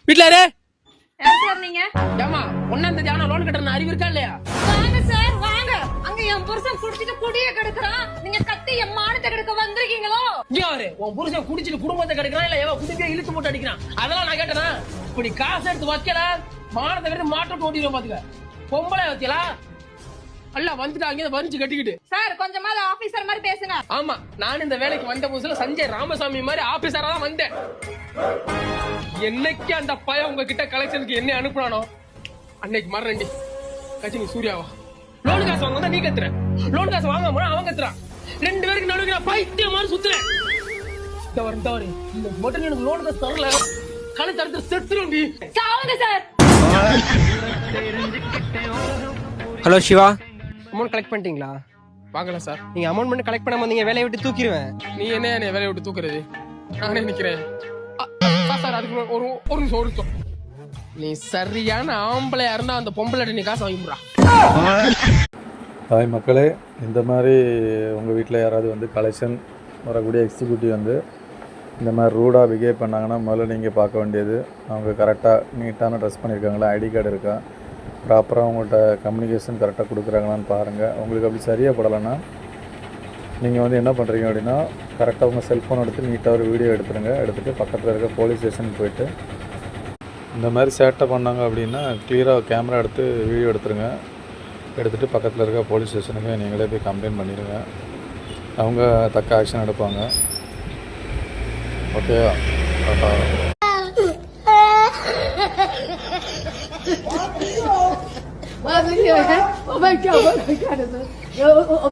வீட்ல யாரு? யார் சார் நீங்க? ஏமா ஒன்னாம் தேதி ஆனா லோன் கட்டணும் அறிவு இருக்கா இல்லையா? வாங்க சார் வாங்க. அங்க என் புருஷன் குடிச்சிட்டு குடிய கெடுக்குறான். நீங்க கத்தி என் மானத்தை கெடுக்க வந்திருக்கீங்களோ? இங்க யாரு? உன் புருஷன் குடிச்சிட்டு குடும்பத்தை கெடுக்கிறான் இல்ல ஏவா குடிக்க இழுத்து போட்டு அடிக்கிறான்? அதெல்லாம் நான் கேட்டேனா? இப்படி காசு எடுத்து வைக்கல மானத்தை கெடுத்து மாட்டோட்டு ஓட்டிடுவோம் பாத்துக்க. பொம்பளை வச்சலா அல்ல வந்துட்டாங்க வரிஞ்சு கட்டிக்கிட்டு. சார் கொஞ்சமாவது ஆபீசர் மாதிரி பேசுங்க. ஆமா நான் இந்த வேலைக்கு வந்த புதுசுல சஞ்சய் ராமசாமி மாதிரி ஆபீசரா தான் வந்தேன். என்னைக்கு அந்த பையன் உங்ககிட்ட கலெக்ஷனுக்கு என்ன அனுப்புனானோ அன்னைக்கு மறண்டி கட்சி சூர்யாவா லோன் காசு வாங்க நீ கத்துற, லோன் காசு வாங்க போனா அவன் கத்துறான். ரெண்டு பேருக்கு நடுவுல பைத்தியம் மாதிரி சுத்துறேன். தவறு இந்த மட்டும் எனக்கு லோன் காசு தரல கணை தடுத்து செத்துருண்டி. சாவுங்க sir. Hello Siva, amount collect பண்ணிட்டீங்களா? வாங்கல சார். நீங்க அமௌண்ட் மட்டும் கலெக்ட் பண்ணாம வந்தீங்க வேலையை விட்டு தூக்கிடுவேன். நீ என்ன என்னை வேலையை விட்டு தூக்குறது? நானே நிக்கிறேன் சார். அதுக்கு ஒரு நிமிஷம். நீ சரியான ஆம்பளையா இருந்தா அந்த பொம்பளை நீ காசு வாங்கிடுறா. ஹாய் மக்களே, இந்த மாதிரி உங்கள் வீட்டில் யாராவது வந்து கலெக்ஷன் வரக்கூடிய எக்ஸிக்யூட்டிவ் வந்து இந்த மாதிரி ரூடாக பிஹேவ் பண்ணாங்கன்னா முதல்ல நீங்கள் பார்க்க வேண்டியது அவங்க கரெக்டாக நீட்டான ட்ரெஸ் பண்ணியிருக்காங்களா, ஐடி கார்டு இருக்கா, ப்ராப்பராக அவங்கள்ட்ட கம்யூனிகேஷன் கரெக்டாக கொடுக்குறாங்களான்னு பாருங்கள். உங்களுக்கு அப்படி சரியாக படலைன்னா நீங்கள் வந்து என்ன பண்ணுறீங்க அப்படின்னா கரெக்டாக உங்கள் செல்ஃபோன் எடுத்து நீட்டாக ஒரு வீடியோ எடுத்துருங்க. எடுத்துகிட்டு பக்கத்தில் இருக்க போலீஸ் ஸ்டேஷனுக்கு போயிட்டு இந்த மாதிரி சேட்டை பண்ணாங்க அப்படின்னா கிளியராக கேமரா எடுத்து வீடியோ எடுத்துருங்க. எடுத்துகிட்டு பக்கத்தில் இருக்க போலீஸ் ஸ்டேஷனுக்கு நீங்களே போய் கம்ப்ளைண்ட் பண்ணிடுங்க. அவங்க தக்க ஆக்ஷன் எடுப்பாங்க. ஓகேவா? Oh my God,